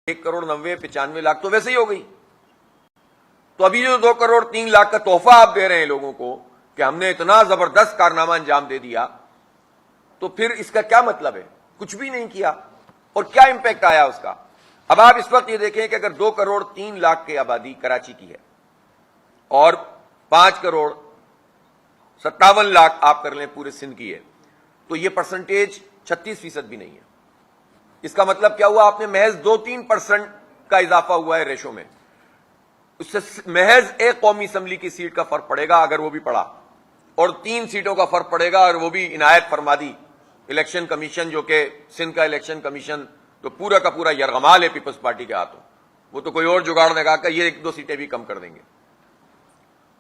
1,90,95,00,000 تو ویسے ہی ہو گئی. تو ابھی جو 2,03,00,000 کا تحفہ آپ دے رہے ہیں لوگوں کو کہ ہم نے اتنا زبردست کارنامہ انجام دے دیا، تو پھر اس کا کیا مطلب ہے؟ کچھ بھی نہیں کیا. اور کیا امپیکٹ آیا اس کا؟ اب آپ اس وقت یہ دیکھیں کہ اگر 2,03,00,000 کی آبادی کراچی کی ہے اور 5,57,00,000 آپ کر لیں پورے سندھ کی ہے، تو یہ پرسنٹیج 36% بھی نہیں ہے. اس کا مطلب کیا ہوا؟ آپ نے محض 2-3% کا اضافہ ہوا ہے ریشو میں. اس سے محض ایک قومی اسمبلی کی سیٹ کا فرق پڑے گا اگر وہ بھی پڑا، اور 3 سیٹوں کا فرق پڑے گا اور وہ بھی عنایت فرما دی الیکشن کمیشن، جو کہ سندھ کا الیکشن کمیشن تو پورا کا پورا یرغمال ہے پیپلز پارٹی کے ہاتھوں. وہ تو کوئی اور جگاڑ لگا کر یہ 1-2 سیٹیں بھی کم کر دیں گے.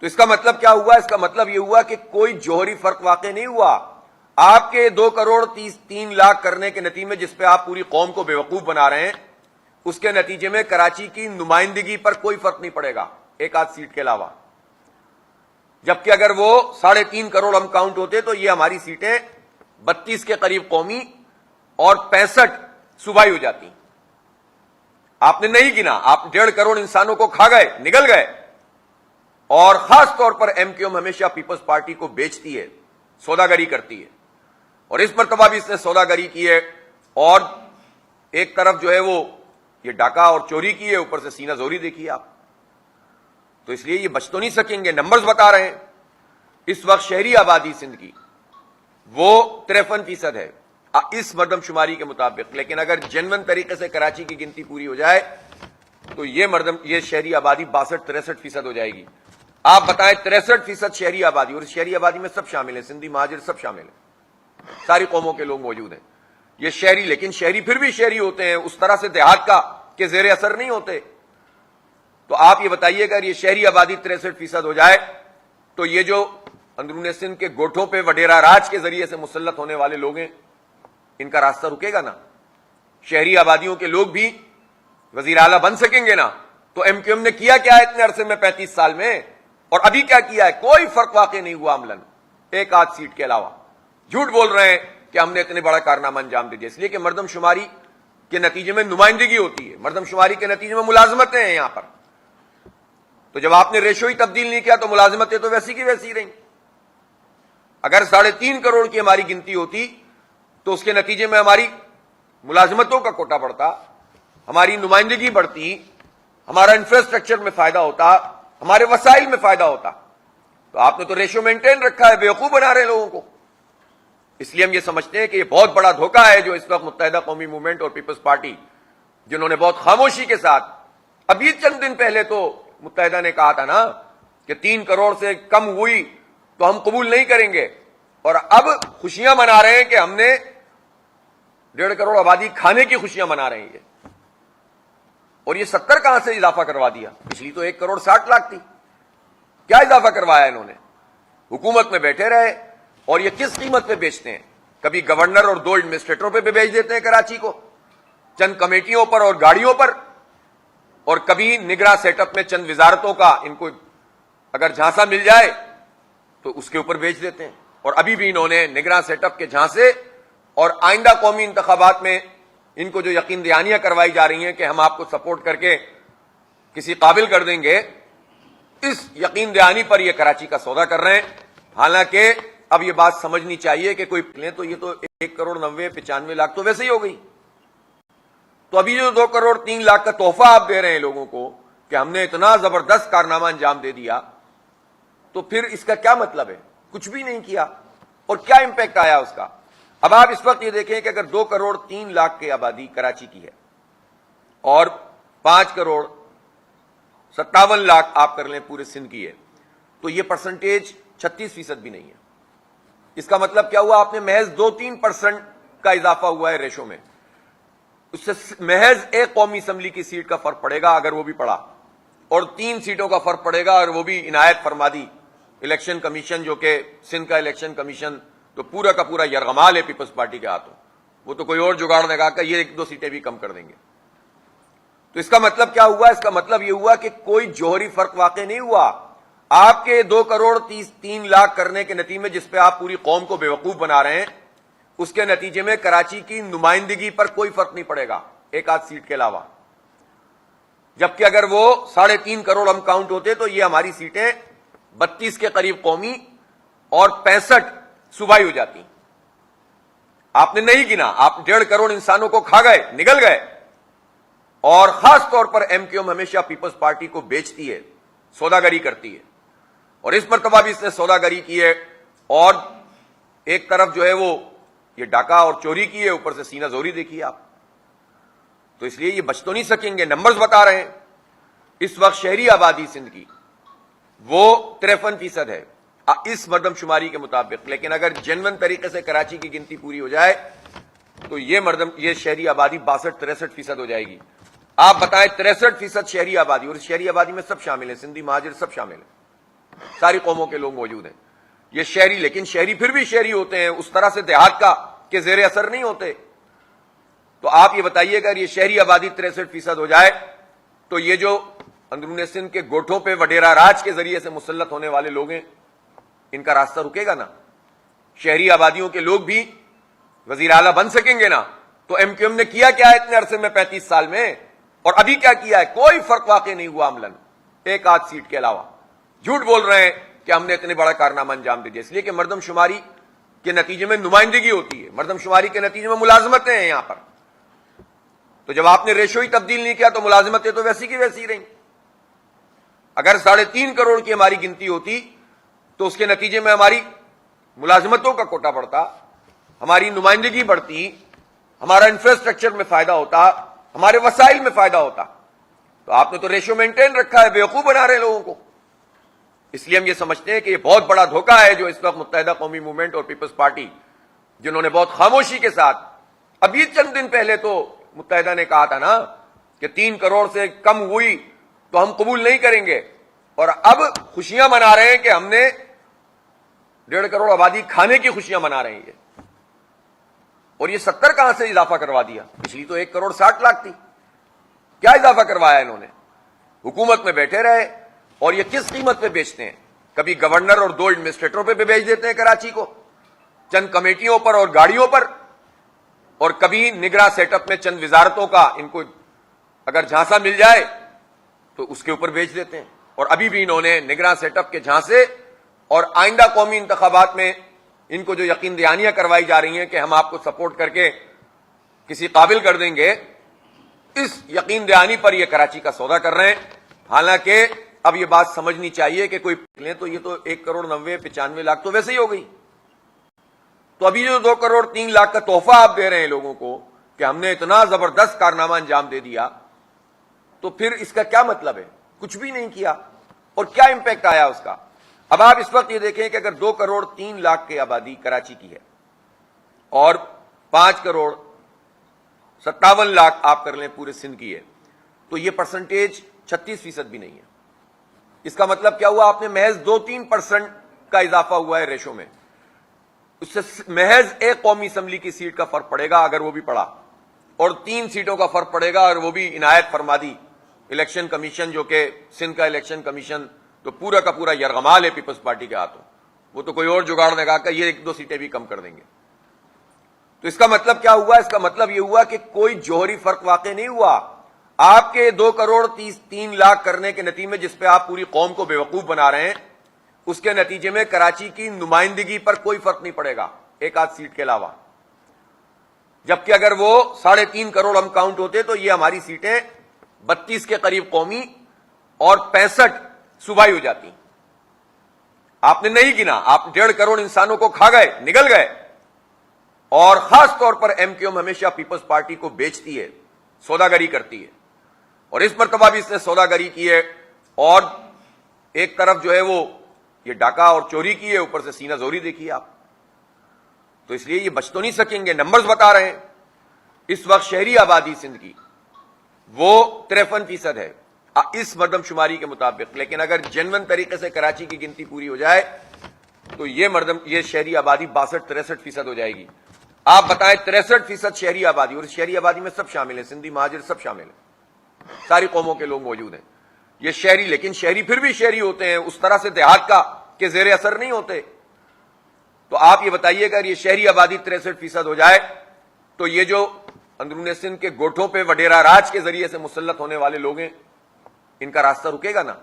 تو اس کا مطلب کیا ہوا؟ اس کا مطلب یہ ہوا کہ کوئی جوہری فرق واقع نہیں ہوا. آپ کے 2,03,00,000 کرنے کے نتیجے میں جس پہ آپ پوری قوم کو بیوقوف بنا رہے ہیں، اس کے نتیجے میں کراچی کی نمائندگی پر کوئی فرق نہیں پڑے گا ایک آدھ سیٹ کے علاوہ. جبکہ اگر وہ 3.5 کروڑ ہم کاؤنٹ ہوتے تو یہ ہماری سیٹیں 32 کے قریب قومی اور 65 صوبائی ہو جاتی. آپ نے نہیں گنا، آپ 1.5 کروڑ انسانوں کو کھا گئے، نگل گئے. اور خاص طور پر ایم کیو ایم ہمیشہ پیپلز پارٹی کو بیچتی ہے، سوداگری کرتی ہے، اور اس مرتبہ بھی اس نے سوداگری کی ہے. اور ایک طرف جو ہے وہ یہ ڈاکہ اور چوری کی ہے، اوپر سے سینہ زوری دیکھی آپ. تو اس لیے یہ بچ تو نہیں سکیں گے. نمبرز بتا رہے ہیں، اس وقت شہری آبادی سندھ کی وہ 53% ہے اس مردم شماری کے مطابق. لیکن اگر جنون طریقے سے کراچی کی گنتی پوری ہو جائے تو یہ شہری آبادی 62-63% ہو جائے گی. آپ بتائیں 63% شہری آبادی، اور اس شہری آبادی میں سب شامل ہیں، سندھی مہاجر سب شامل ہیں، ساری قوموں کے لوگ موجود ہیں. یہ شہری، لیکن شہری پھر بھی شہری ہوتے ہیں، اس طرح سے دیہات کا کہ زیر اثر نہیں ہوتے. تو آپ یہ بتائیے اگر یہ شہری آبادی 63% ہو جائے تو یہ جو اندرون سندھ کے گوٹھوں پہ وڈیرا راج کے ذریعے سے مسلط ہونے والے لوگ ہیں، ان کا راستہ رکے گا نا؟ شہری آبادیوں کے لوگ بھی وزیر اعلیٰ بن سکیں گے نا؟ تو ایم کیو ایم نے کیا کیا ہے اتنے عرصے میں، 35 سال میں؟ اور ابھی کیا کیا ہے؟ کوئی فرق واقع نہیں ہوا عملاً، ایک آدھ سیٹ کے علاوہ. جھوٹ بول رہے ہیں کہ ہم نے اتنے بڑا کارنامہ انجام دے دیا. اس لیے کہ مردم شماری کے نتیجے میں نمائندگی ہوتی ہے، مردم شماری کے نتیجے میں ملازمتیں ہیں یہاں پر. تو جب آپ نے ریشو ہی تبدیل نہیں کیا تو ملازمتیں تو ویسی کی ویسی رہیں. اگر 3.5 کروڑ کی ہماری گنتی ہوتی تو اس کے نتیجے میں ہماری ملازمتوں کا کوٹا بڑھتا، ہماری نمائندگی بڑھتی، ہمارا انفراسٹرکچر میں فائدہ ہوتا، ہمارے وسائل میں فائدہ ہوتا. تو آپ نے تو ریشو مینٹین رکھا ہے، بیوقوف بنا رہے ہیں لوگوں کو. اس لیے ہم یہ سمجھتے ہیں کہ یہ بہت بڑا دھوکہ ہے جو اس وقت متحدہ قومی موومنٹ اور پیپلز پارٹی، جنہوں نے بہت خاموشی کے ساتھ، ابھی چند دن پہلے تو متحدہ نے کہا تھا نا کہ 3 کروڑ سے کم ہوئی تو ہم قبول نہیں کریں گے، اور اب خوشیاں منا رہے ہیں کہ ہم نے 1.5 کروڑ آبادی کھانے کی خوشیاں منا رہے ہیں. اور یہ 70 کہاں سے اضافہ کروا دیا؟ پچھلی تو 1,60,00,000 تھی. کیا اضافہ کروایا انہوں نے؟ حکومت میں بیٹھے رہے، اور یہ کس قیمت پہ بیچتے ہیں؟ کبھی گورنر اور 2 ایڈمنسٹریٹروں پہ بیچ دیتے ہیں کراچی کو، چند کمیٹیوں پر اور گاڑیوں پر، اور کبھی نگراں سیٹ اپ میں چند وزارتوں کا ان کو اگر جھانسا مل جائے تو اس کے اوپر بیچ دیتے ہیں. اور ابھی بھی انہوں نے نگراں سیٹ اپ کے جھانسے، اور آئندہ قومی انتخابات میں ان کو جو یقین دہانیاں کروائی جا رہی ہیں کہ ہم آپ کو سپورٹ کر کے کسی قابل کر دیں گے، اس یقین دہانی پر یہ کراچی کا سودا کر رہے ہیں. حالانکہ اب یہ بات سمجھنی چاہیے کہ کوئی لیں تو یہ تو 1,90,95,00,000 تو ویسے ہی ہو گئی. تو ابھی جو 2,03,00,000 کا تحفہ آپ دے رہے ہیں لوگوں کو کہ ہم نے اتنا زبردست کارنامہ انجام دے دیا، تو پھر اس کا کیا مطلب ہے؟ کچھ بھی نہیں کیا. اور کیا امپیکٹ آیا اس کا؟ اب آپ اس وقت یہ دیکھیں کہ اگر 2,03,00,000 کی آبادی کراچی کی ہے اور 5,57,00,000 آپ کر لیں پورے سندھ کی ہے، تو یہ پرسنٹیج 36% بھی نہیں ہے. اس کا مطلب کیا ہوا؟ آپ نے محض 2-3% کا اضافہ ہوا ہے ریشو میں. اس سے محض ایک قومی اسمبلی کی سیٹ کا فرق پڑے گا اگر وہ بھی پڑا، اور 3 سیٹوں کا فرق پڑے گا اور وہ بھی عنایت فرما دی الیکشن کمیشن، جو کہ سندھ کا الیکشن کمیشن تو پورا کا پورا یرغمال ہے پیپلز پارٹی کے ہاتھوں. وہ تو کوئی اور جگاڑ لگا کر یہ 1-2 سیٹیں بھی کم کر دیں گے. تو اس کا مطلب کیا ہوا؟ اس کا مطلب یہ ہوا کہ کوئی جوہری فرق واقع نہیں ہوا. آپ کے 2,03,00,000 کرنے کے نتیجے میں جس پہ آپ پوری قوم کو بیوقوف بنا رہے ہیں، اس کے نتیجے میں کراچی کی نمائندگی پر کوئی فرق نہیں پڑے گا ایک آدھ سیٹ کے علاوہ. جبکہ اگر وہ 3.5 کروڑ ہم کاؤنٹ ہوتے تو یہ ہماری سیٹیں 32 کے قریب قومی اور 65 صوبائی ہو جاتی. آپ نے نہیں گنا, آپ 1.5 کروڑ انسانوں کو کھا گئے, نگل گئے. اور خاص طور پر ایم کیو ایم ہمیشہ پیپلز پارٹی کو بیچتی ہے, سوداگری کرتی ہے, اور اس مرتبہ بھی اس نے سوداگری کی ہے. اور ایک طرف جو ہے وہ یہ ڈاکہ اور چوری کی ہے, اوپر سے سینہ زوری دیکھیے آپ. تو اس لیے یہ بچ تو نہیں سکیں گے. نمبرز بتا رہے ہیں, اس وقت شہری آبادی سندھ کی وہ 53% ہے اس مردم شماری کے مطابق. لیکن اگر جنون طریقے سے کراچی کی گنتی پوری ہو جائے تو یہ شہری آبادی 62-63% ہو جائے گی. آپ بتائیں 63% شہری آبادی, اور اس شہری آبادی میں سب شامل ہیں, سندھی مہاجر سب شامل ہیں, ساری قوموں کے لوگ موجود ہیں. یہ شہری, لیکن شہری پھر بھی شہری ہوتے ہیں, اس طرح سے دیہات کا کے زیر اثر نہیں ہوتے. تو آپ یہ بتائیے گا یہ شہری آبادی 63% ہو جائے تو یہ جو اندرون سندھ کے گوٹھوں پہ وڈیرا راج کے ذریعے سے مسلط ہونے والے لوگ ہیں, ان کا راستہ رکے گا نا؟ شہری آبادیوں کے لوگ بھی وزیر اعلیٰ بن سکیں گے نا؟ تو ایم کیو ایم نے کیا کیا ہے اتنے عرصے میں, 35 سال میں, اور ابھی کیا کیا ہے؟ کوئی فرق واقع نہیں ہوا عملاً, ایک آدھ سیٹ کے علاوہ. جھوٹ بول رہے ہیں کہ ہم نے اتنے بڑا کارنامہ انجام دے دیا, اس لیے کہ مردم شماری کے نتیجے میں نمائندگی ہوتی ہے, مردم شماری کے نتیجے میں ملازمتیں ہیں یہاں پر. تو جب آپ نے ریشو ہی تبدیل نہیں کیا تو ملازمتیں تو ویسی کی ویسی رہیں. اگر 3.5 کروڑ کی ہماری گنتی ہوتی تو اس کے نتیجے میں ہماری ملازمتوں کا کوٹا بڑھتا, ہماری نمائندگی بڑھتی, ہمارا انفراسٹرکچر میں فائدہ ہوتا, ہمارے وسائل میں فائدہ ہوتا. تو آپ نے تو ریشو مینٹین رکھا ہے, بیوقوف بنا رہے ہیں لوگوں کو. اس لیے ہم یہ سمجھتے ہیں کہ یہ بہت بڑا دھوکہ ہے جو اس وقت متحدہ قومی موومنٹ اور پیپلز پارٹی, جنہوں نے بہت خاموشی کے ساتھ, ابھی چند دن پہلے تو متحدہ نے کہا تھا نا کہ 3 کروڑ سے کم ہوئی تو ہم قبول نہیں کریں گے, اور اب خوشیاں منا رہے ہیں کہ ہم نے 1.5 کروڑ آبادی کھانے کی خوشیاں منا رہے ہیں یہ. اور یہ 70 کہاں سے اضافہ کروا دیا؟ پچھلی تو 1 کروڑ 60 لاکھ تھی. کیا اضافہ کروایا انہوں نے؟ حکومت میں بیٹھے رہے, اور یہ کس قیمت پہ بیچتے ہیں؟ کبھی گورنر اور 2 ایڈمنسٹریٹروں پہ بیچ دیتے ہیں کراچی کو, چند کمیٹیوں پر اور گاڑیوں پر, اور کبھی نگراں سیٹ اپ میں چند وزارتوں کا ان کو اگر جھانسا مل جائے تو اس کے اوپر بیچ دیتے ہیں. اور ابھی بھی انہوں نے نگراں سیٹ اپ کے جھانسے اور آئندہ قومی انتخابات میں ان کو جو یقین دہانیاں کروائی جا رہی ہیں کہ ہم آپ کو سپورٹ کر کے کسی قابل کر دیں گے, اس یقین دہانی پر یہ کراچی کا سودا کر رہے ہیں. حالانکہ اب یہ بات سمجھنی چاہیے کہ کوئی لیں تو یہ تو 1 کروڑ 95 لاکھ تو ویسے ہی ہو گئی. تو ابھی جو 2 کروڑ 3 لاکھ کا تحفہ آپ دے رہے ہیں لوگوں کو کہ ہم نے اتنا زبردست کارنامہ انجام دے دیا, تو پھر اس کا کیا مطلب ہے؟ کچھ بھی نہیں کیا, اور کیا امپیکٹ آیا اس کا؟ اب آپ اس وقت یہ دیکھیں کہ اگر 2 کروڑ 3 لاکھ کی آبادی کراچی کی ہے اور 5 کروڑ 57 لاکھ آپ کر لیں پورے سندھ کی ہے, تو یہ پرسنٹیج 36% بھی نہیں ہے. اس کا مطلب کیا ہوا؟ آپ نے محض 2-3% کا اضافہ ہوا ہے ریشو میں. اس سے محض ایک قومی اسمبلی کی سیٹ کا فرق پڑے گا اگر وہ بھی پڑا, اور 3 سیٹوں کا فرق پڑے گا, اور وہ بھی عنایت فرما دی الیکشن کمیشن, جو کہ سندھ کا الیکشن کمیشن تو پورا کا پورا یرغمال ہے پیپلز پارٹی کے ہاتھوں. وہ تو کوئی اور جگاڑ لگا کر یہ 1-2 سیٹیں بھی کم کر دیں گے. تو اس کا مطلب کیا ہوا؟ اس کا مطلب یہ ہوا کہ کوئی جوہری فرق واقع نہیں ہوا. آپ کے 2 کروڑ 3 لاکھ کرنے کے نتیجے میں جس پہ آپ پوری قوم کو بیوقوف بنا رہے ہیں, اس کے نتیجے میں کراچی کی نمائندگی پر کوئی فرق نہیں پڑے گا ایک آدھ سیٹ کے علاوہ. جبکہ اگر وہ 3.5 کروڑ ہم کاؤنٹ ہوتے تو یہ ہماری سیٹیں 32 کے قریب قومی اور 65 صوبائی ہو جاتی. آپ نے نہیں گنا, آپ 1.5 کروڑ انسانوں کو کھا گئے, نگل گئے. اور خاص طور پر ایم کیو ایم ہمیشہ پیپلز پارٹی کو بیچتی ہے, سوداگری کرتی ہے, اور اس مرتبہ بھی اس نے سوداگری کی ہے. اور ایک طرف جو ہے وہ یہ ڈاکہ اور چوری کی ہے, اوپر سے سینہ زوری دیکھیے آپ. تو اس لیے یہ بچ تو نہیں سکیں گے. نمبرز بتا رہے ہیں, اس وقت شہری آبادی سندھ کی وہ 53% ہے اس مردم شماری کے مطابق. لیکن اگر جنون طریقے سے کراچی کی گنتی پوری ہو جائے تو یہ شہری آبادی 62-63% ہو جائے گی. آپ بتائیں 63% شہری آبادی, اور اس شہری آبادی میں سب شامل ہیں, سندھی مہاجر سب شامل ہیں, ساری قوموں کے لوگ موجود ہیں. یہ شہری, لیکن شہری پھر بھی شہری ہوتے ہیں, اس طرح سے دیہات کا کے زیر اثر نہیں ہوتے. تو آپ یہ بتائیے گا یہ شہری آبادی 63% ہو جائے تو یہ جو اندرون سندھ کے گوٹھوں پہ وڈیرا راج کے ذریعے سے مسلط ہونے والے لوگ ہیں, ان کا راستہ رکے گا نا؟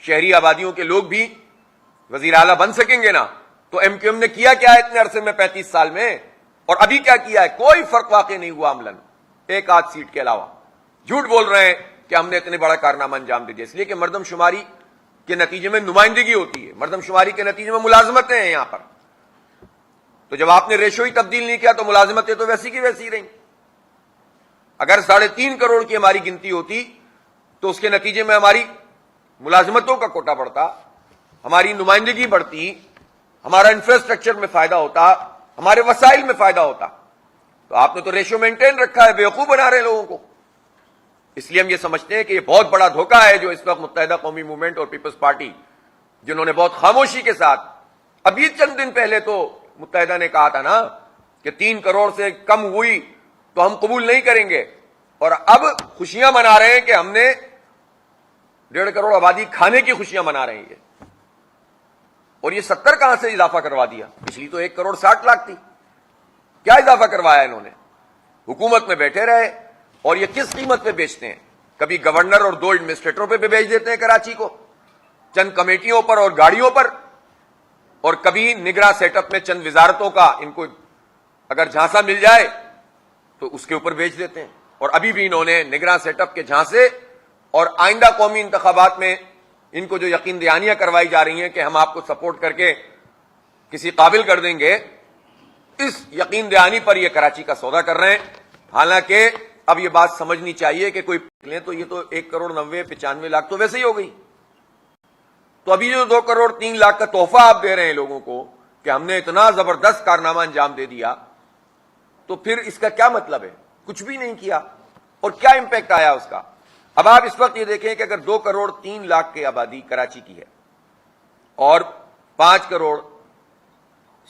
شہری آبادیوں کے لوگ بھی وزیر اعلیٰ بن سکیں گے نا؟ تو ایم کیو ایم نے کیا کیا ہے اتنے عرصے میں، 35 سال میں، اور ابھی کیا کیا ہے؟ کوئی فرق واقع نہیں ہوا عملاً، ایک آدھ سیٹ کے علاوہ۔ جھوٹ بول رہے ہیں کہ ہم نے اتنے بڑا کارنامہ انجام دے دیا، اس لیے کہ مردم شماری کے نتیجے میں نمائندگی ہوتی ہے، مردم شماری کے نتیجے میں ملازمتیں ہیں یہاں پر۔ تو جب آپ نے ریشو ہی تبدیل نہیں کیا تو ملازمتیں تو ویسی کی ویسی رہیں۔ اگر 3.5 کروڑ کی ہماری گنتی ہوتی تو اس کے نتیجے میں ہماری ملازمتوں کا کوٹا بڑھتا، ہماری نمائندگی بڑھتی، ہمارا انفراسٹرکچر میں فائدہ ہوتا، ہمارے وسائل میں فائدہ ہوتا۔ تو آپ نے تو ریشو مینٹین رکھا ہے، بیوقوف بنا رہے ہیں لوگوں کو۔ اس لیے ہم یہ سمجھتے ہیں کہ یہ بہت بڑا دھوکہ ہے جو اس وقت متحدہ قومی موومنٹ اور پیپلز پارٹی، جنہوں نے بہت خاموشی کے ساتھ، ابھی چند دن پہلے تو متحدہ نے کہا تھا نا کہ 3 کروڑ سے کم ہوئی تو ہم قبول نہیں کریں گے، اور اب خوشیاں منا رہے ہیں کہ ہم نے 1.5 کروڑ آبادی کھانے کی خوشیاں منا رہے ہیں۔ اور یہ 70 کہاں سے اضافہ کروا دیا؟ پچھلی تو 1 کروڑ 60 لاکھ تھی، کیا اضافہ کروایا انہوں نے؟ حکومت میں بیٹھے رہے، اور یہ کس قیمت پہ بیچتے ہیں؟ کبھی گورنر اور 2 ایڈمنسٹریٹروں پہ بیچ دیتے ہیں کراچی کو، چند کمیٹیوں پر اور گاڑیوں پر، اور کبھی نگراں سیٹ اپ میں چند وزارتوں کا ان کو اگر جھانسا مل جائے تو اس کے اوپر بیچ دیتے ہیں۔ اور ابھی بھی انہوں نے نگراں سیٹ اپ کے جھانسے اور آئندہ قومی انتخابات میں ان کو جو یقین دہانیاں کروائی جا رہی ہیں کہ ہم آپ کو سپورٹ کر کے کسی قابل کر دیں گے، اس یقین دہانی پر یہ کراچی کا سودا کر رہے ہیں۔ حالانکہ اب یہ بات سمجھنی چاہیے کہ کوئی لیں تو یہ تو 1 کروڑ 95 لاکھ تو ویسے ہی ہو گئی۔ تو ابھی جو 2 کروڑ 3 لاکھ کا تحفہ آپ دے رہے ہیں لوگوں کو کہ ہم نے اتنا زبردست کارنامہ انجام دے دیا، تو پھر اس کا کیا مطلب ہے؟ کچھ بھی نہیں کیا، اور کیا امپیکٹ آیا اس کا؟ اب آپ اس وقت یہ دیکھیں کہ اگر 2 کروڑ 3 لاکھ کی آبادی کراچی کی ہے اور 5 کروڑ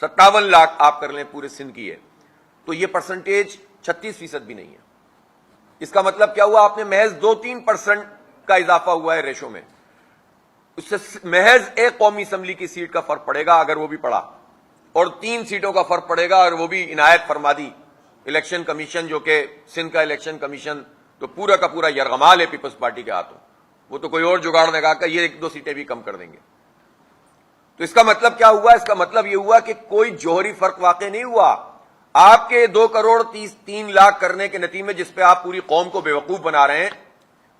57 لاکھ آپ کر لیں پورے سندھ کی ہے، تو یہ پرسنٹیج 36% بھی نہیں ہے۔ اس کا مطلب کیا ہوا؟ آپ نے محض 2-3% کا اضافہ ہوا ہے ریشو میں، اس سے محض ایک قومی اسمبلی کی سیٹ کا فرق پڑے گا اگر وہ بھی پڑا، اور 3 سیٹوں کا فرق پڑے گا، اور وہ بھی عنایت فرما دی الیکشن کمیشن، جو کہ سندھ کا الیکشن کمیشن تو پورا کا پورا یرغمال ہے پیپلز پارٹی کے ہاتھوں، وہ تو کوئی اور جگاڑ لگا کر یہ 1-2 سیٹیں بھی کم کر دیں گے۔ تو اس کا مطلب کیا ہوا؟ اس کا مطلب یہ ہوا کہ کوئی جوہری فرق واقع نہیں ہوا۔ آپ کے 2 کروڑ 3 لاکھ کرنے کے نتیجے میں جس پہ آپ پوری قوم کو بیوقوف بنا رہے ہیں،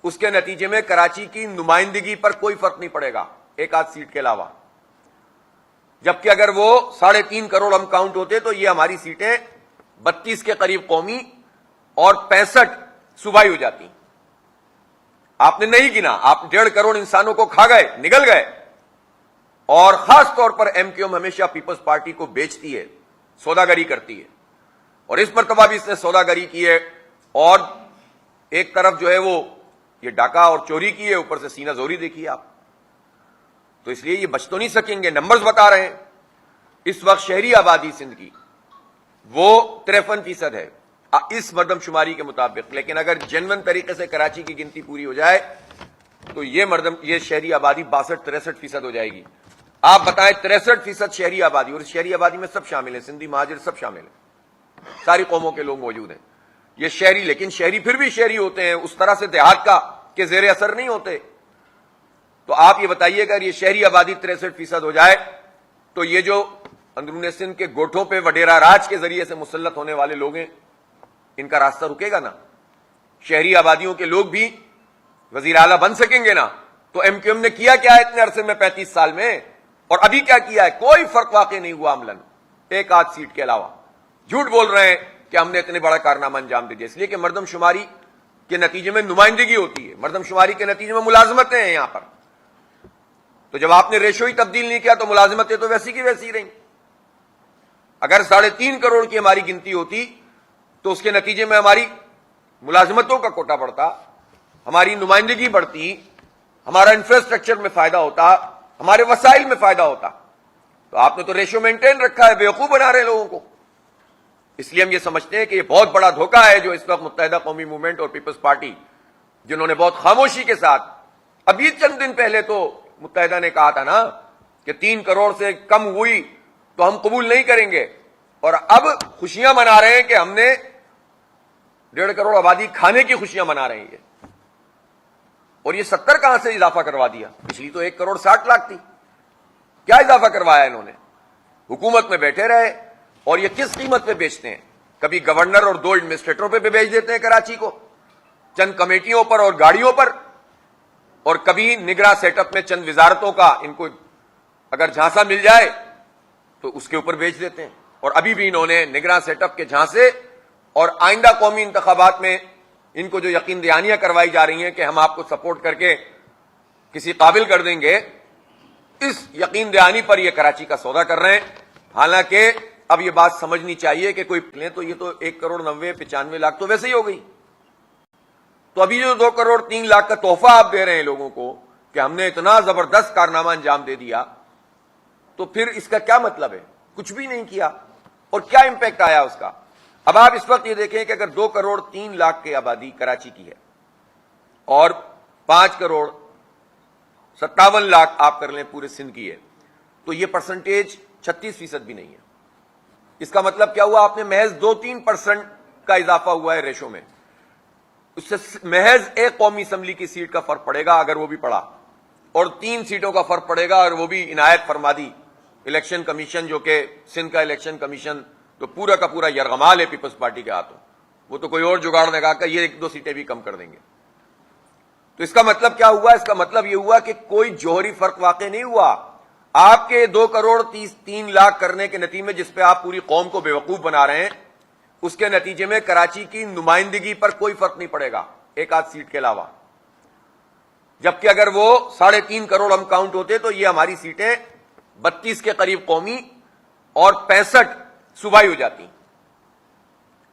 اس کے نتیجے میں کراچی کی نمائندگی پر کوئی فرق نہیں پڑے گا ایک آدھ سیٹ کے علاوہ، جبکہ اگر وہ 3.5 کروڑ ہم کاؤنٹ ہوتے تو یہ ہماری سیٹیں 32 کے قریب قومی اور 65 صوبائی ہو جاتی۔ آپ نے نہیں گنا، آپ 1.5 کروڑ انسانوں کو کھا گئے، نگل گئے۔ اور خاص طور پر ایم کیو ایم ہمیشہ پیپلز پارٹی کو بیچتی ہے، سوداگری کرتی ہے، اور اس مرتبہ بھی اس نے سوداگری کی ہے، اور ایک طرف جو ہے وہ یہ ڈاکہ اور چوری کی ہے، اوپر سے سینہ زوری دیکھیے آپ۔ تو اس لیے یہ بچ تو نہیں سکیں گے، نمبرز بتا رہے ہیں۔ اس وقت شہری آبادی سندھ کی وہ 53% ہے اس مردم شماری کے مطابق، لیکن اگر جنون طریقے سے کراچی کی گنتی پوری ہو جائے تو یہ شہری آبادی 62-63% ہو جائے گی۔ آپ بتائیں 63% شہری آبادی، اور اس شہری آبادی میں سب شامل ہیں، سندھی مہاجر سب شامل ہیں، ساری قوموں کے لوگ موجود ہیں۔ یہ شہری، لیکن شہری پھر بھی شہری ہوتے ہیں، اس طرح سے دیہات کا کہ زیر اثر نہیں ہوتے۔ تو آپ یہ بتائیے اگر یہ شہری آبادی 63% ہو جائے تو یہ جو اندرون سندھ کے گوٹھوں پہ وڈیرا راج کے ذریعے سے مسلط ہونے والے لوگ ہیں، ان کا راستہ رکے گا نا؟ شہری آبادیوں کے لوگ بھی وزیر اعلیٰ بن سکیں گے نا؟ تو ایم کیو ایم نے کیا کیا ہے اتنے عرصے میں 35 سال میں، اور ابھی کیا کیا ہے؟ کوئی فرق واقع نہیں ہوا عملاً، ایک آدھ سیٹ کے علاوہ۔ جھوٹ بول رہے ہیں کہ ہم نے اتنے بڑا کارنامہ انجام دے دیا، اس لیے کہ مردم شماری کے نتیجے میں نمائندگی ہوتی ہے، مردم شماری کے نتیجے میں ملازمتیں ہیں یہاں پر۔ تو جب آپ نے ریشو ہی تبدیل نہیں کیا تو ملازمتیں تو ویسی کی ویسی رہیں۔ اگر 3.5 کروڑ کی ہماری گنتی ہوتی تو اس کے نتیجے میں ہماری ملازمتوں کا کوٹا بڑھتا، ہماری نمائندگی بڑھتی، ہمارا انفراسٹرکچر میں فائدہ ہوتا، ہمارے وسائل میں فائدہ ہوتا۔ تو آپ نے تو ریشو مینٹین رکھا ہے، بیوقوف بنا رہے ہیں لوگوں کو۔ اس لیے ہم یہ سمجھتے ہیں کہ یہ بہت بڑا دھوکہ ہے جو اس وقت متحدہ قومی موومنٹ اور پیپلز پارٹی، جنہوں نے بہت خاموشی کے ساتھ، ابھی چند دن پہلے تو متحدہ نے کہا تھا نا کہ 3 کروڑ سے کم ہوئی تو ہم قبول نہیں کریں گے، اور اب خوشیاں منا رہے ہیں کہ ہم نے 1.5 کروڑ آبادی کھانے کی خوشیاں منا رہے ہیں۔ اور یہ 70 کہاں سے اضافہ کروا دیا؟ پچھلی تو 1,60,00,000 تھی. کیا اضافہ کروایا انہوں نے؟ حکومت میں بیٹھے رہے اور یہ کس قیمت پہ بیچتے ہیں؟ کبھی گورنر اور 2 ایڈمنسٹریٹروں پہ بیچ دیتے ہیں کراچی کو، چند کمیٹیوں پر اور گاڑیوں پر، اور کبھی نگراں سیٹ اپ میں چند وزارتوں کا ان کو اگر جھانسا مل جائے تو اس کے اوپر بیچ دیتے ہیں. اور ابھی بھی انہوں نے نگراں سیٹ اپ کے جھانسے اور آئندہ قومی انتخابات میں ان کو جو یقین دہانیاں کروائی جا رہی ہیں کہ ہم آپ کو سپورٹ کر کے کسی قابل کر دیں گے، اس یقین دہانی پر یہ کراچی کا سودا کر رہے ہیں. حالانکہ اب یہ بات سمجھنی چاہیے کہ کوئی لیں تو یہ تو 1,90,95,00,000 تو ویسے ہی ہو گئی. تو ابھی جو 2,03,00,000 کا تحفہ آپ دے رہے ہیں لوگوں کو کہ ہم نے اتنا زبردست کارنامہ انجام دے دیا، تو پھر اس کا کیا مطلب ہے؟ کچھ بھی نہیں کیا. اور کیا امپیکٹ آیا اس کا؟ اب آپ اس وقت یہ دیکھیں کہ اگر 2,03,00,000 کی آبادی کراچی کی ہے اور 5,57,00,000 آپ کر لیں پورے سندھ کی ہے، تو یہ پرسنٹیج 36% بھی نہیں ہے. اس کا مطلب کیا ہوا؟ آپ نے محض 2-3% کا اضافہ ہوا ہے ریشو میں. اس سے محض ایک قومی اسمبلی کی سیٹ کا فرق پڑے گا اگر وہ بھی پڑا، اور 3 سیٹوں کا فرق پڑے گا اور وہ بھی عنایت فرما دی الیکشن کمیشن، جو کہ سندھ کا الیکشن کمیشن تو پورا کا پورا یرغمال ہے پیپلز پارٹی کے ہاتھوں. وہ تو کوئی اور جگاڑ لگا کر یہ 1-2 سیٹیں بھی کم کر دیں گے. تو اس کا مطلب کیا ہوا؟ اس کا مطلب یہ ہوا کہ کوئی جوہری فرق واقع نہیں ہوا. آپ کے 2,03,00,000 کرنے کے نتیجے میں جس پہ آپ پوری قوم کو بیوقوف بنا رہے ہیں، اس کے نتیجے میں کراچی کی نمائندگی پر کوئی فرق نہیں پڑے گا ایک آدھ سیٹ کے علاوہ. جبکہ اگر وہ 3.5 کروڑ ہم کاؤنٹ ہوتے تو یہ ہماری سیٹیں 32 کے قریب قومی اور 65 صوبائی ہو جاتی.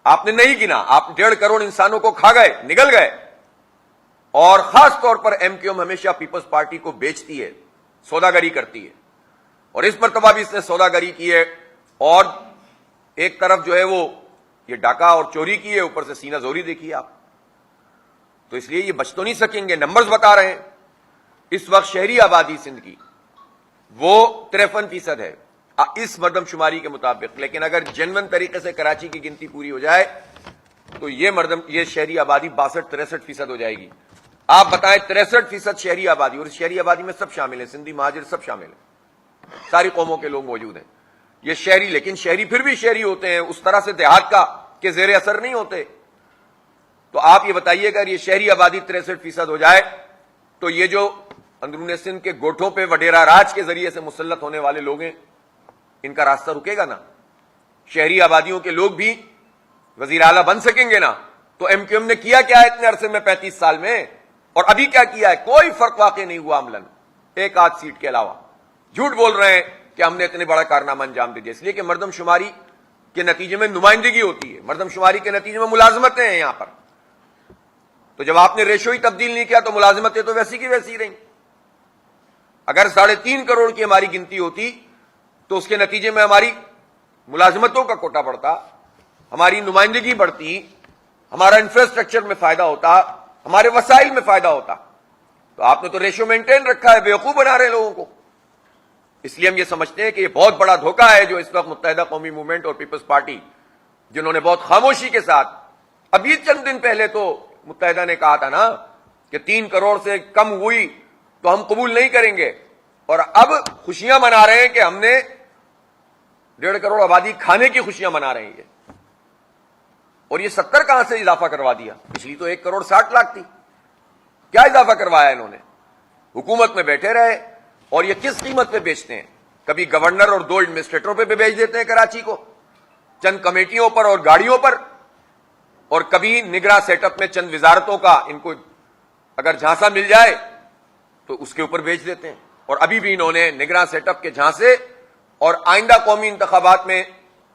آپ نے نہیں گنا، آپ 1.5 کروڑ انسانوں کو کھا گئے، نگل گئے. اور خاص طور پر ایم کیو ایم ہمیشہ پیپلز پارٹی کو بیچتی ہے، سوداگری کرتی ہے، اور اس مرتبہ بھی اس نے سوداگری کی ہے. اور ایک طرف جو ہے وہ یہ ڈاکہ اور چوری کی ہے، اوپر سے سینہ زوری دیکھیے آپ. تو اس لیے یہ بچ تو نہیں سکیں گے. نمبرز بتا رہے ہیں، اس وقت شہری آبادی سندھ کی وہ 53% ہے اس مردم شماری کے مطابق. لیکن اگر جنون طریقے سے کراچی کی گنتی پوری ہو جائے تو یہ شہری آبادی 62-63% ہو جائے گی. آپ بتائیں 63% شہری آبادی، اور اس شہری آبادی میں سب شامل ہیں، سندھی مہاجر سب شامل ہیں، ساری قوموں کے لوگ موجود ہیں. یہ شہری، لیکن شہری پھر بھی شہری ہوتے ہیں، اس طرح سے دیہات کا کہ زیر اثر نہیں ہوتے. تو آپ یہ بتائیے اگر یہ شہری آبادی 63% ہو جائے تو یہ جو اندرون سندھ کے گوٹھوں پہ وڈیرا راج کے ذریعے سے مسلط ہونے والے لوگ ہیں، ان کا راستہ رکے گا نا؟ شہری آبادیوں کے لوگ بھی وزیر اعلیٰ بن سکیں گے نا؟ تو ایم کیو ایم نے کیا کیا ہے اتنے عرصے میں، 35 سال میں؟ اور ابھی کیا کیا ہے؟ کوئی فرق واقع نہیں ہوا عملاً، ایک آدھ سیٹ کے علاوہ. جھوٹ بول رہے ہیں کہ ہم نے اتنے بڑا کارنامہ انجام دے دیا، اس لیے کہ مردم شماری کے نتیجے میں نمائندگی ہوتی ہے، مردم شماری کے نتیجے میں ملازمتیں ہیں یہاں پر. تو جب آپ نے ریشو ہی تبدیل نہیں کیا تو ملازمتیں تو ویسی کی ویسی رہیں. اگر 3.5 کروڑ کی ہماری گنتی ہوتی تو اس کے نتیجے میں ہماری ملازمتوں کا کوٹا بڑھتا، ہماری نمائندگی بڑھتی، ہمارا انفراسٹرکچر میں فائدہ ہوتا، ہمارے وسائل میں فائدہ ہوتا. تو آپ نے تو ریشو مینٹین رکھا ہے، بیوقوف بنا رہے ہیں لوگوں کو. اس لیے ہم یہ سمجھتے ہیں کہ یہ بہت بڑا دھوکہ ہے جو اس وقت متحدہ قومی موومنٹ اور پیپلز پارٹی، جنہوں نے بہت خاموشی کے ساتھ، ابھی چند دن پہلے تو متحدہ نے کہا تھا نا کہ 3 کروڑ سے کم ہوئی تو ہم قبول نہیں کریں گے، اور اب خوشیاں منا رہے ہیں کہ ہم نے 1.5 کروڑ آبادی کھانے کی خوشیاں منا رہے ہیں. اور یہ 70 کہاں سے اضافہ کروا دیا؟ پچھلی تو 1,60,00,000 تھی. کیا اضافہ کروایا انہوں نے؟ حکومت میں بیٹھے رہے اور یہ کس قیمت پہ بیچتے ہیں؟ کبھی گورنر اور 2 ایڈمنسٹریٹروں پہ بھی بیچ دیتے ہیں کراچی کو، چند کمیٹیوں پر اور گاڑیوں پر، اور کبھی نگراں سیٹ اپ میں چند وزارتوں کا ان کو اگر جھانسا مل جائے تو اس کے اوپر بیچ دیتے ہیں. اور ابھی بھی انہوں نے نگراں سیٹ اپ کے جھانسے اور آئندہ قومی انتخابات میں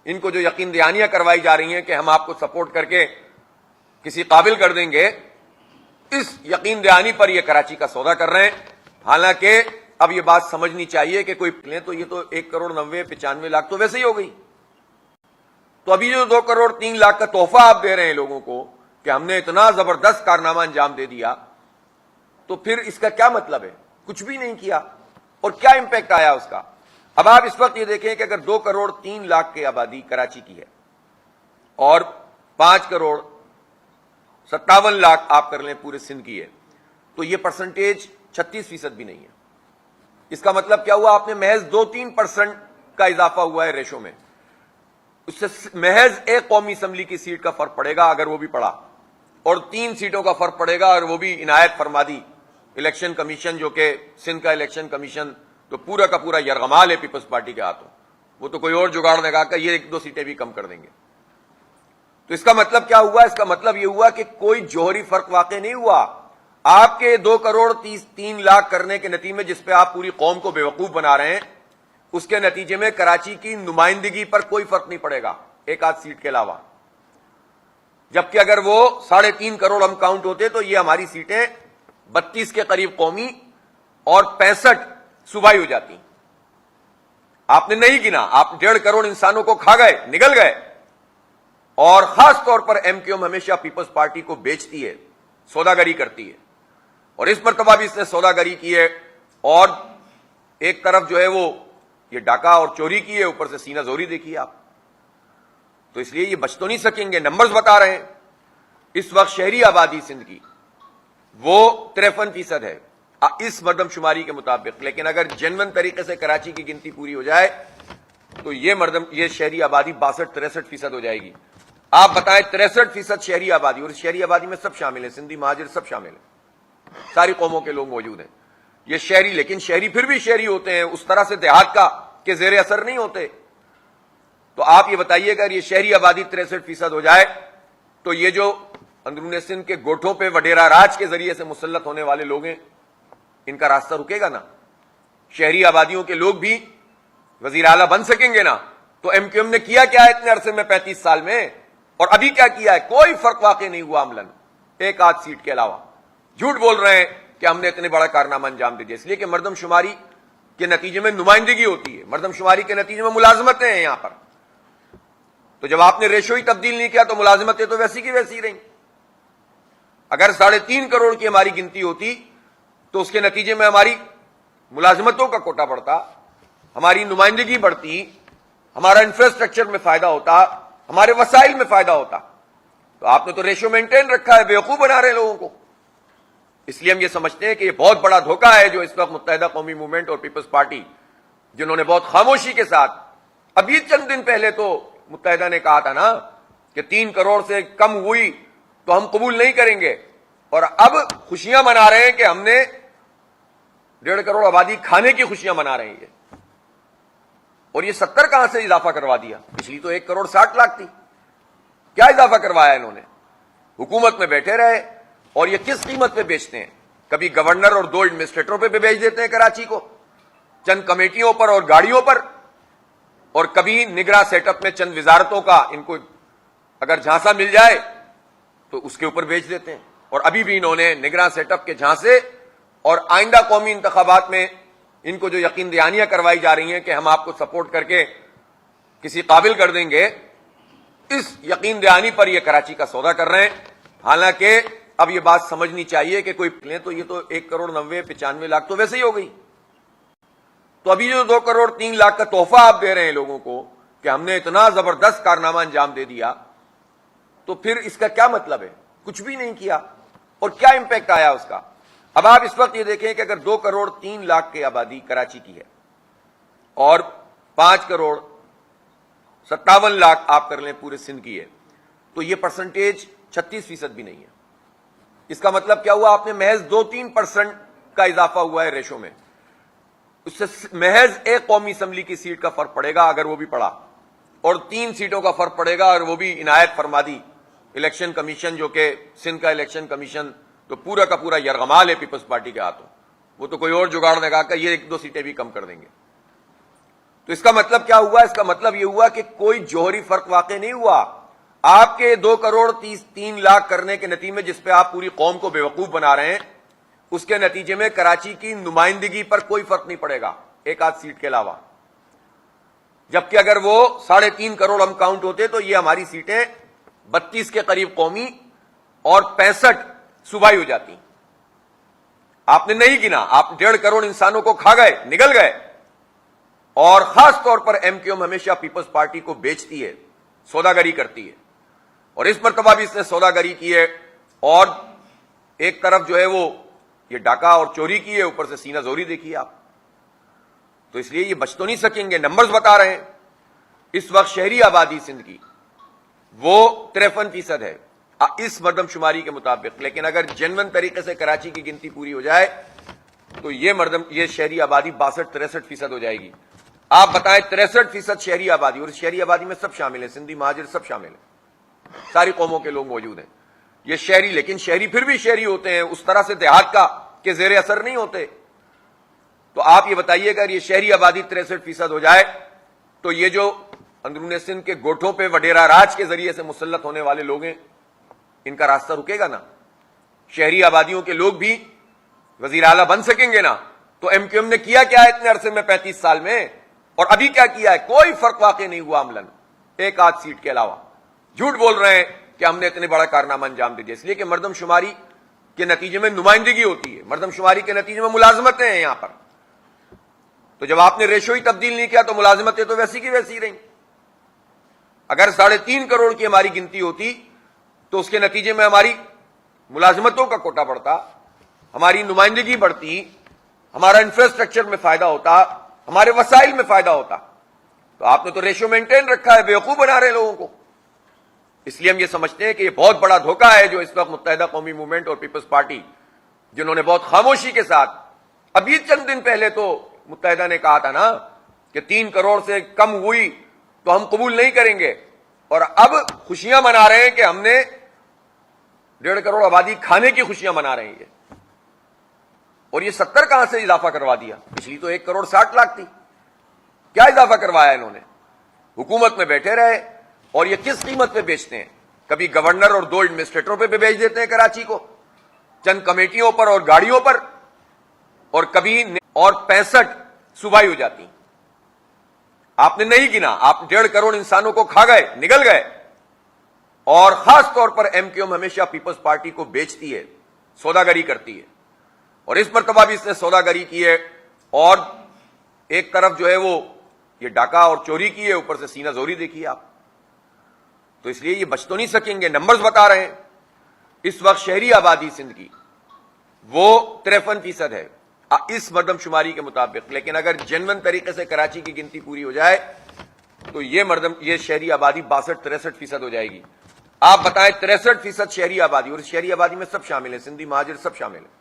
ان کو جو یقین دہانیاں کروائی جا رہی ہیں کہ ہم آپ کو سپورٹ کر کے کسی قابل کر دیں گے، اس یقین دہانی پر یہ کراچی کا سودا کر رہے ہیں. حالانکہ اب یہ بات سمجھنی چاہیے کہ کوئی لیں تو یہ تو 1,90,95,00,000 تو ویسے ہی ہو گئی. تو ابھی جو 2,03,00,000 کا تحفہ آپ دے رہے ہیں لوگوں کو کہ ہم نے اتنا زبردست کارنامہ انجام دے دیا، تو پھر اس کا کیا مطلب ہے؟ کچھ بھی نہیں کیا. اور کیا امپیکٹ آیا اس کا؟ اب آپ اس وقت یہ دیکھیں کہ اگر 2,03,00,000 کی آبادی کراچی کی ہے اور 5,57,00,000 آپ کر لیں پورے سندھ کی ہے، تو یہ پرسنٹیج 36% بھی نہیں ہے. اس کا مطلب کیا ہوا؟ آپ نے محض 2-3% کا اضافہ ہوا ہے ریشو میں. اس سے محض ایک قومی اسمبلی کی سیٹ کا فرق پڑے گا اگر وہ بھی پڑا, اور 3 سیٹوں کا فرق پڑے گا اور وہ بھی عنایت فرما دی الیکشن کمیشن, جو کہ سندھ کا الیکشن کمیشن تو پورا کا پورا یرغمال ہے پیپلز پارٹی کے ہاتھوں. وہ تو کوئی اور جگاڑ لگا کر یہ 1-2 سیٹیں بھی کم کر دیں گے. تو اس کا مطلب کیا ہوا؟ اس کا مطلب یہ ہوا کہ کوئی جوہری فرق واقع نہیں ہوا. آپ کے 2 کروڑ 3 لاکھ کرنے کے نتیجے میں جس پہ آپ پوری قوم کو بیوقوف بنا رہے ہیں, اس کے نتیجے میں کراچی کی نمائندگی پر کوئی فرق نہیں پڑے گا ایک آدھ سیٹ کے علاوہ. جبکہ اگر وہ 3.5 کروڑ ہم کاؤنٹ ہوتے تو یہ ہماری سیٹیں 32 کے قریب قومی اور 65 صوبائی ہو جاتی. آپ نے نہیں گنا, آپ 1.5 کروڑ انسانوں کو کھا گئے, نگل گئے. اور خاص طور پر ایم کیو ایم ہمیشہ پیپلز پارٹی کو بیچتی ہے, سوداگری کرتی ہے, اور اس مرتبہ بھی اس نے سوداگری کی ہے. اور ایک طرف جو ہے وہ یہ ڈاکہ اور چوری کی ہے, اوپر سے سینہ زوری دیکھیے آپ. تو اس لیے یہ بچ تو نہیں سکیں گے. نمبرز بتا رہے ہیں, اس وقت شہری آبادی سندھ کی وہ 53% ہے اس مردم شماری کے مطابق. لیکن اگر جنون طریقے سے کراچی کی گنتی پوری ہو جائے تو یہ شہری آبادی 62-63% ہو جائے گی. آپ بتائیں 63% شہری آبادی, اور اس شہری آبادی میں سب شامل ہیں, سندھی مہاجر سب شامل ہیں, ساری قوموں کے لوگ موجود ہیں. یہ شہری, لیکن شہری پھر بھی شہری ہوتے ہیں, اس طرح سے دیہات کا کہ زیر اثر نہیں ہوتے. تو آپ یہ بتائیے اگر یہ شہری آبادی 63% ہو جائے تو یہ جو اندرون سندھ کے گوٹھوں پہ وڈیرا راج کے ذریعے سے مسلط ہونے والے لوگ ہیں, ان کا راستہ رکے گا نا. شہری آبادیوں کے لوگ بھی وزیر اعلیٰ بن سکیں گے نا. تو ایم کیو ایم نے کیا کیا ہے اتنے عرصے میں 35 سال میں, اور ابھی کیا کیا ہے؟ کوئی فرق واقع نہیں ہوا عملاً, ایک آدھ سیٹ کے علاوہ. جھوٹ بول رہے ہیں کہ ہم نے اتنے بڑا کارنامہ انجام دے دیا, اس لیے کہ مردم شماری کے نتیجے میں نمائندگی ہوتی ہے, مردم شماری کے نتیجے میں ملازمتیں ہیں یہاں پر. تو جب آپ نے ریشو ہی تبدیل نہیں کیا تو ملازمتیں تو ویسی کی ویسی رہیں. اگر 3.5 کروڑ کی ہماری گنتی ہوتی تو اس کے نتیجے میں ہماری ملازمتوں کا کوٹا بڑھتا, ہماری نمائندگی بڑھتی, ہمارا انفراسٹرکچر میں فائدہ ہوتا, ہمارے وسائل میں فائدہ ہوتا. تو آپ نے تو ریشو مینٹین رکھا ہے, بیوقوف بنا رہے ہیں لوگوں کو. اس لیے ہم یہ سمجھتے ہیں کہ یہ بہت بڑا دھوکہ ہے جو اس وقت متحدہ قومی موومنٹ اور پیپلز پارٹی, جنہوں نے بہت خاموشی کے ساتھ, ابھی چند دن پہلے تو متحدہ نے کہا تھا نا کہ 3 کروڑ سے کم ہوئی تو ہم قبول نہیں کریں گے, اور اب خوشیاں منا رہے ہیں کہ ہم نے 1.5 کروڑ آبادی کھانے کی خوشیاں منا رہے ہیں. اور یہ 70 کہاں سے اضافہ کروا دیا؟ پچھلی تو 1 کروڑ 60 لاکھ تھی. کیا اضافہ کروایا انہوں نے؟ حکومت میں بیٹھے رہے, اور یہ کس قیمت پہ بیچتے ہیں؟ کبھی گورنر اور 2 ایڈمنسٹریٹروں پہ بیچ دیتے ہیں کراچی کو, چند کمیٹیوں پر اور گاڑیوں پر, اور کبھی نگراں سیٹ اپ میں چند وزارتوں کا ان کو اگر جھانسا مل جائے تو اس کے اوپر بیچ دیتے ہیں. اور ابھی بھی انہوں نے نگراں سیٹ اپ کے جھانسے, اور آئندہ قومی انتخابات میں ان کو جو یقین دہانیاں کروائی جا رہی ہیں کہ ہم آپ کو سپورٹ کر کے کسی قابل کر دیں گے, اس یقین دہانی پر یہ کراچی کا سودا کر رہے ہیں. حالانکہ اب یہ بات سمجھنی چاہیے کہ کوئی لیں تو یہ تو 1 کروڑ 95 لاکھ تو ویسے ہی ہو گئی. تو ابھی جو 2 کروڑ 3 لاکھ کا تحفہ آپ دے رہے ہیں لوگوں کو کہ ہم نے اتنا زبردست کارنامہ انجام دے دیا, تو پھر اس کا کیا مطلب ہے؟ کچھ بھی نہیں کیا. اور کیا امپیکٹ آیا اس کا؟ اب آپ اس وقت یہ دیکھیں کہ اگر 2 کروڑ 3 لاکھ کی آبادی کراچی کی ہے اور 5 کروڑ 57 لاکھ آپ کر لیں پورے سندھ کی ہے, تو یہ پرسنٹیج 36% بھی نہیں ہے. اس کا مطلب کیا ہوا؟ آپ نے محض 2-3% کا اضافہ ہوا ہے ریشو میں. اس سے محض ایک قومی اسمبلی کی سیٹ کا فرق پڑے گا اگر وہ بھی پڑا, اور 3 سیٹوں کا فرق پڑے گا اور وہ بھی عنایت فرما دی الیکشن کمیشن, جو کہ سندھ کا الیکشن کمیشن تو پورا کا پورا یرغمال ہے پیپلز پارٹی کے ہاتھوں. وہ تو کوئی اور جگاڑ لگا کر یہ 1-2 سیٹیں بھی کم کر دیں گے. تو اس کا مطلب کیا ہوا؟ اس کا مطلب یہ ہوا کہ کوئی جوہری فرق واقع نہیں ہوا. آپ کے 2 کروڑ 3 لاکھ کرنے کے نتیجے میں جس پہ آپ پوری قوم کو بیوقوف بنا رہے ہیں, اس کے نتیجے میں کراچی کی نمائندگی پر کوئی فرق نہیں پڑے گا ایک آدھ سیٹ کے علاوہ. جبکہ اگر وہ 3.5 کروڑ ہم کاؤنٹ ہوتے تو یہ ہماری سیٹیں 32 کے قریب قومی اور 65 صوبائی ہو جاتی. آپ نے نہیں گنا, آپ 1.5 کروڑ انسانوں کو کھا گئے, نگل گئے. اور خاص طور پر ایم کیو ایم ہمیشہ پیپلز پارٹی کو بیچتی ہے, سوداگری کرتی ہے, اور اس مرتبہ بھی اس نے سوداگری کی ہے. اور ایک طرف جو ہے وہ یہ ڈاکہ اور چوری کی ہے، اوپر سے سینہ زوری دیکھیے آپ. تو اس لیے یہ بچ تو نہیں سکیں گے. نمبرز بتا رہے ہیں، اس وقت شہری آبادی سندھ کی وہ 53% ہے اس مردم شماری کے مطابق. لیکن اگر جنون طریقے سے کراچی کی گنتی پوری ہو جائے تو یہ شہری آبادی 62-63% ہو جائے گی. آپ بتائیں 63% شہری آبادی، اور اس شہری آبادی میں سب شامل ہیں، سندھی مہاجر سب شامل ہیں، ساری قوموں کے لوگ موجود ہیں. یہ شہری، لیکن شہری پھر بھی شہری ہوتے ہیں، اس طرح سے دیہات کا کہ زیر اثر نہیں ہوتے. تو آپ یہ بتائیے اگر یہ شہری آبادی 63% ہو جائے تو یہ جو اندرون سندھ کے گوٹھوں پہ وڈیرا راج کے ذریعے سے مسلط ہونے والے لوگ ہیں، ان کا راستہ رکے گا نا؟ شہری آبادیوں کے لوگ بھی وزیر اعلیٰ بن سکیں گے نا؟ تو ایم کیو ایم نے کیا کیا ہے اتنے عرصے میں، 35 سال میں، اور ابھی کیا کیا ہے؟ کوئی فرق واقع نہیں ہوا عملاً، ایک آدھ سیٹ کے علاوہ. جھوٹ بول رہے ہیں کہ ہم نے اتنے بڑا کارنامہ انجام دے دیا. اس لیے کہ مردم شماری کے نتیجے میں نمائندگی ہوتی ہے، مردم شماری کے نتیجے میں ملازمتیں ہیں یہاں پر. تو جب آپ نے ریشو ہی تبدیل نہیں کیا تو ملازمتیں تو ویسی کی ویسی رہیں. اگر 3.5 کروڑ کی ہماری گنتی ہوتی تو اس کے نتیجے میں ہماری ملازمتوں کا کوٹا بڑھتا، ہماری نمائندگی بڑھتی، ہمارا انفراسٹرکچر میں فائدہ ہوتا، ہمارے وسائل میں فائدہ ہوتا. تو آپ نے تو ریشو مینٹین رکھا ہے، بیوقوف بنا رہے ہیں لوگوں کو. اس لیے ہم یہ سمجھتے ہیں کہ یہ بہت بڑا دھوکہ ہے جو اس وقت متحدہ قومی موومنٹ اور پیپلز پارٹی، جنہوں نے بہت خاموشی کے ساتھ، ابھی چند دن پہلے تو متحدہ نے کہا تھا نا کہ 3 کروڑ سے کم ہوئی تو ہم قبول نہیں کریں گے، اور اب خوشیاں منا رہے ہیں کہ ہم نے 1.5 کروڑ آبادی کھانے کی خوشیاں منا رہے ہیں یہ. اور یہ 70 کہاں سے اضافہ کروا دیا؟ پچھلی تو 1 کروڑ 60 لاکھ تھی. کیا اضافہ کروایا انہوں نے؟ حکومت میں بیٹھے رہے، اور یہ کس قیمت پہ بیچتے ہیں؟ کبھی گورنر اور 2 ایڈمنسٹریٹروں پہ بھی بیچ دیتے ہیں کراچی کو، چند کمیٹیوں پر اور گاڑیوں پر، اور کبھی اور 65 صوبائی ہو جاتی. آپ نے نہیں گنا، آپ 1.5 کروڑ انسانوں کو کھا گئے، نگل گئے. اور خاص طور پر ایم کیو ایم ہمیشہ پیپلز پارٹی کو بیچتی ہے، سوداگری کرتی ہے، اور اس مرتبہ بھی اس نے سوداگری کی ہے. اور ایک طرف جو ہے وہ یہ ڈاکہ اور چوری کی ہے، اوپر سے سینہ زوری دیکھیے آپ. تو اس لیے یہ بچ تو نہیں سکیں گے. نمبرز بتا رہے ہیں، اس وقت شہری آبادی سندھ کی وہ 53% ہے اس مردم شماری کے مطابق. لیکن اگر جنون طریقے سے کراچی کی گنتی پوری ہو جائے تو یہ شہری آبادی 62-63% ہو جائے گی. آپ بتائیں 63% شہری آبادی، اور اس شہری آبادی میں سب شامل ہیں، سندھی مہاجر سب شامل ہیں.